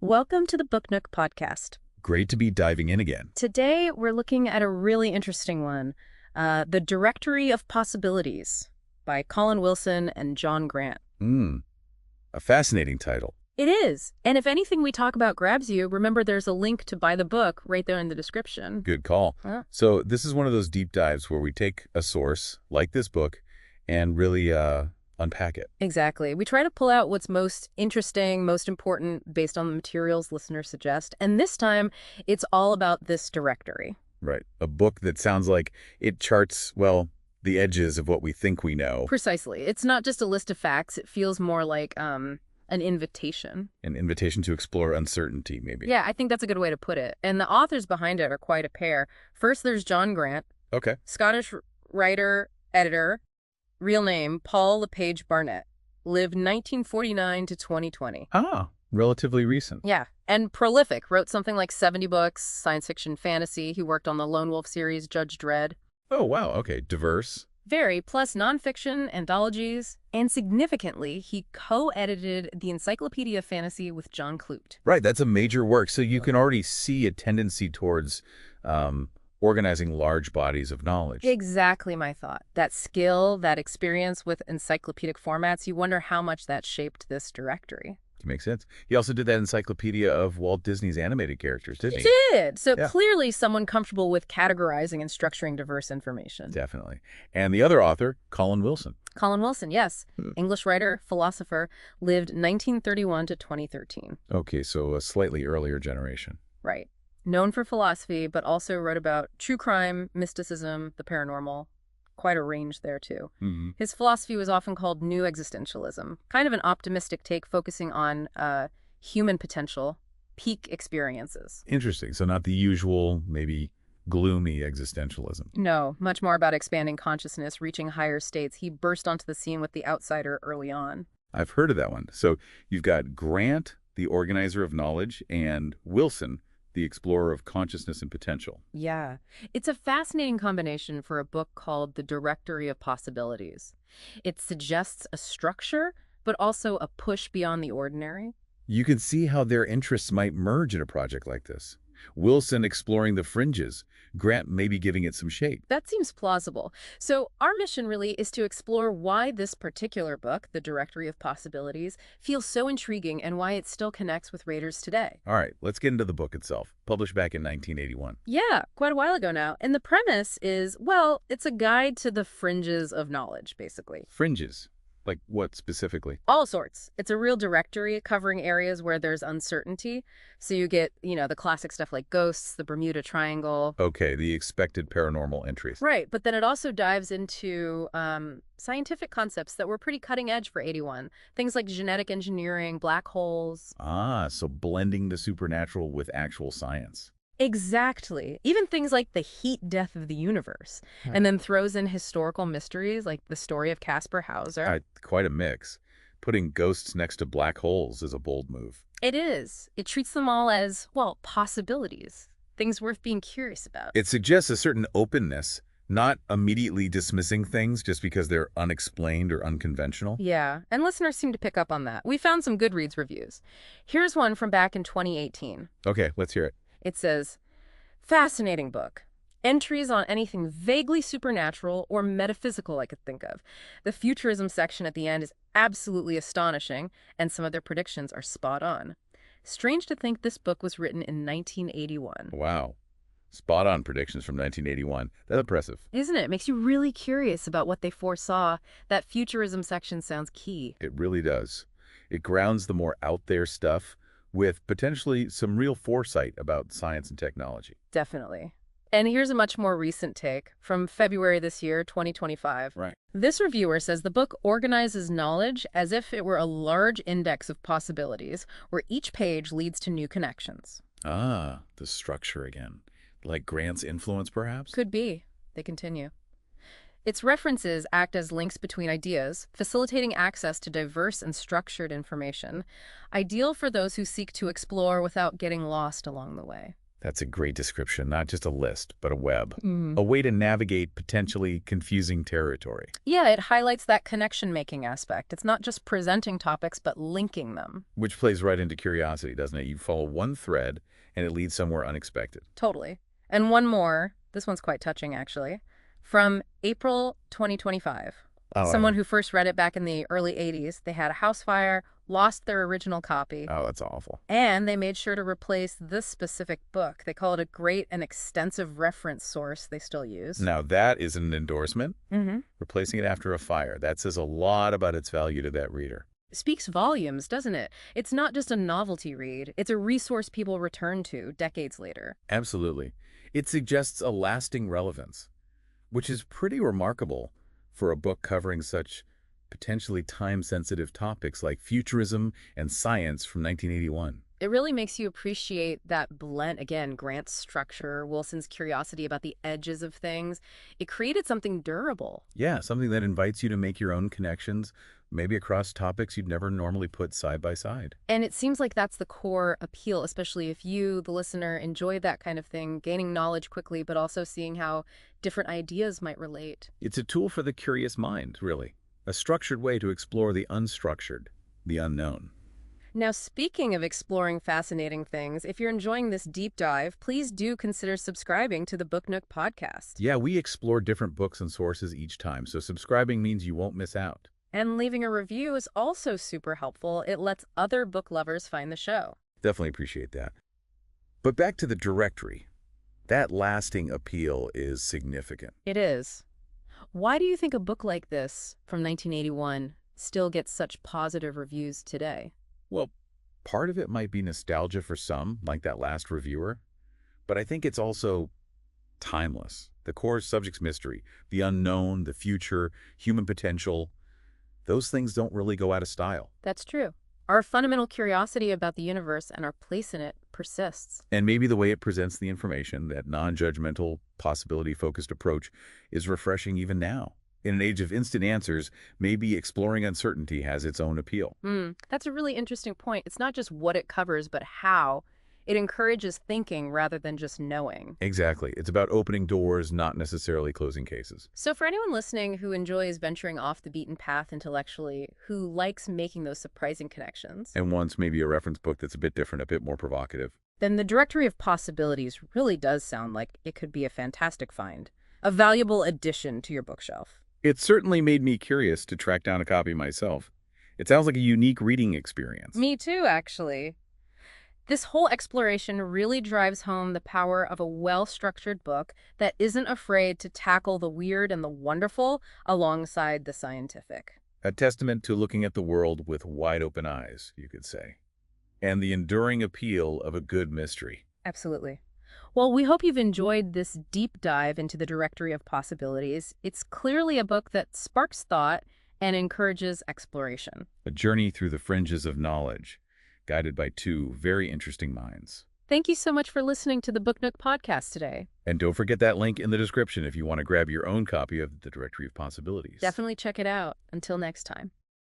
Welcome to the Book Nook podcast. Great to be diving in again. Today, we're looking at a really interesting one, The Directory of Possibilities by Colin Wilson and John Grant. A fascinating title. It is. And if anything we talk about grabs you, remember there's a link to buy the book right there in the description. Good call. So this is one of those deep dives where we take a source, like this book, and really unpack it. Exactly. We try to pull out what's most interesting, most important, based on the materials listeners suggest. And this time, it's all about this directory. Right. A book that sounds like it charts, well, the edges of what we think we know. Precisely. It's not just a list of facts. It feels more like an invitation. An invitation to explore uncertainty, maybe. Yeah, I think that's a good way to put it. And the authors behind it are quite a pair. First, there's John Grant. Okay. Scottish writer, editor, real name, Paul LePage Barnett. Lived 1949 to 2020. Ah, relatively recent. Yeah, and prolific. Wrote something like 70 books, science fiction, fantasy. He worked on the Lone Wolf series, Judge Dredd. Oh, wow. Okay. Diverse. Very, plus nonfiction, anthologies, and significantly, he co-edited the Encyclopedia of Fantasy with John Clute. Right. That's a major work. So you can already see a tendency towards organizing large bodies of knowledge. Exactly my thought. That skill, that experience with encyclopedic formats, you wonder how much that shaped this directory. Makes sense. He also did that encyclopedia of Walt Disney's animated characters, didn't he? He did. So Yeah. clearly someone comfortable with categorizing and structuring diverse information. Definitely. And the other author, Colin Wilson. Colin Wilson, yes. English writer, philosopher, lived 1931 to 2013. Okay, so a slightly earlier generation. Right. Known for philosophy, but also wrote about true crime, mysticism, the paranormal. Quite a range there, too. His philosophy was often called New Existentialism, kind of an optimistic take focusing on human potential, peak experiences. Interesting. So not the usual, maybe gloomy existentialism. No, much more about expanding consciousness, reaching higher states. He burst onto the scene with The Outsider early on. I've heard of that one. So you've got Grant, the organizer of knowledge, and Wilson, the explorer of consciousness and potential. Yeah. It's a fascinating combination for a book called The Directory of Possibilities. It suggests a structure, but also a push beyond the ordinary. You can see how their interests might merge in a project like this. Wilson exploring the fringes, Grant maybe giving it some shape. That seems plausible. So our mission really is to explore why this particular book, The Directory of Possibilities, feels so intriguing and why it still connects with readers today. All right, let's get into the book itself, published back in 1981. Yeah, quite a while ago now. And the premise is, well, it's a guide to the fringes of knowledge, basically. Fringes? Like what specifically? All sorts. It's a real directory covering areas where there's uncertainty. So you get, the classic stuff like ghosts, the Bermuda Triangle. Okay, the expected paranormal entries. Right, but then it also dives into scientific concepts that were pretty cutting edge for 81. Things like genetic engineering, black holes. Ah, so blending the supernatural with actual science. Exactly. Even things like the heat death of the universe. And then throws in historical mysteries like the story of Caspar Hauser. Quite a mix. Putting ghosts next to black holes is a bold move. It is. It treats them all as, well, possibilities. Things worth being curious about. It suggests a certain openness, not immediately dismissing things just because they're unexplained or unconventional. Yeah, and listeners seem to pick up on that. We found some Goodreads reviews. Here's one from back in 2018. Okay, let's hear it. It says, fascinating book. Entries on anything vaguely supernatural or metaphysical I could think of. The futurism section at the end is absolutely astonishing, and some of their predictions are spot on. Strange to think this book was written in 1981. Wow. Spot on predictions from 1981. That's impressive. Isn't it? It makes you really curious about what they foresaw. That futurism section sounds key. It really does. It grounds the more out there stuff with potentially some real foresight about science and technology. Definitely. And here's a much more recent take from February this year, 2025. Right. This reviewer says the book organizes knowledge as if it were a large index of possibilities where each page leads to new connections. Ah, the structure again. Like Grant's influence, perhaps? Could be. They continue. Its references act as links between ideas, facilitating access to diverse and structured information, ideal for those who seek to explore without getting lost along the way. That's a great description, not just a list, but a web. Mm. A way to navigate potentially confusing territory. Yeah, it highlights that connection-making aspect. It's not just presenting topics, but linking them. Which plays right into curiosity, doesn't it? You follow one thread, and it leads somewhere unexpected. Totally. And one more, this one's quite touching, actually, from April 2025. Oh, Someone who first read it back in the early 80s, they had a house fire, lost their original copy, oh, that's awful. and they made sure to replace this specific book. They call it a great and extensive reference source they still use. Now, that is an endorsement. Mm-hmm. Replacing it after a fire. That says a lot about its value to that reader. Speaks volumes, doesn't it? It's not just a novelty read. It's a resource people return to decades later. Absolutely. It suggests a lasting relevance, which is pretty remarkable for a book covering such potentially time-sensitive topics like futurism and science from 1981. It really makes you appreciate that blend, again, Grant's structure, Wilson's curiosity about the edges of things. It created something durable. Yeah, something that invites you to make your own connections, maybe across topics you'd never normally put side by side. And it seems like that's the core appeal, especially if you, the listener, enjoy that kind of thing, gaining knowledge quickly, but also seeing how different ideas might relate. It's a tool for the curious mind, really. A structured way to explore the unstructured, the unknown. Now, speaking of exploring fascinating things, if you're enjoying this deep dive, please do consider subscribing to the Book Nook podcast. Yeah, we explore different books and sources each time, so subscribing means you won't miss out. And leaving a review is also super helpful. It lets other book lovers find the show. Definitely appreciate that. But back to the directory. That lasting appeal is significant. It is. Why do you think a book like this from 1981 still gets such positive reviews today? Well, part of it might be nostalgia for some, like that last reviewer, but I think it's also timeless. The core subject's mystery, the unknown, the future, human potential, those things don't really go out of style. That's true. Our fundamental curiosity about the universe and our place in it persists. And maybe the way it presents the information, that non-judgmental, possibility-focused approach, is refreshing even now. In an age of instant answers, maybe exploring uncertainty has its own appeal. That's a really interesting point. It's not just what it covers, but how. It encourages thinking rather than just knowing. Exactly. It's about opening doors, not necessarily closing cases. So for anyone listening who enjoys venturing off the beaten path intellectually, who likes making those surprising connections, And wants maybe a reference book that's a bit different, a bit more provocative. then the Directory of Possibilities really does sound like it could be a fantastic find, a valuable addition to your bookshelf. It certainly made me curious to track down a copy myself. It sounds like a unique reading experience. Me too, actually. This whole exploration really drives home the power of a well-structured book that isn't afraid to tackle the weird and the wonderful alongside the scientific. A testament to looking at the world with wide open eyes, you could say. And the enduring appeal of a good mystery. Absolutely. Well, we hope you've enjoyed this deep dive into the Directory of Possibilities. It's clearly a book that sparks thought and encourages exploration. A journey through the fringes of knowledge, guided by two very interesting minds. Thank you so much for listening to the Book Nook podcast today. And don't forget that link in the description if you want to grab your own copy of the Directory of Possibilities. Definitely check it out. Until next time.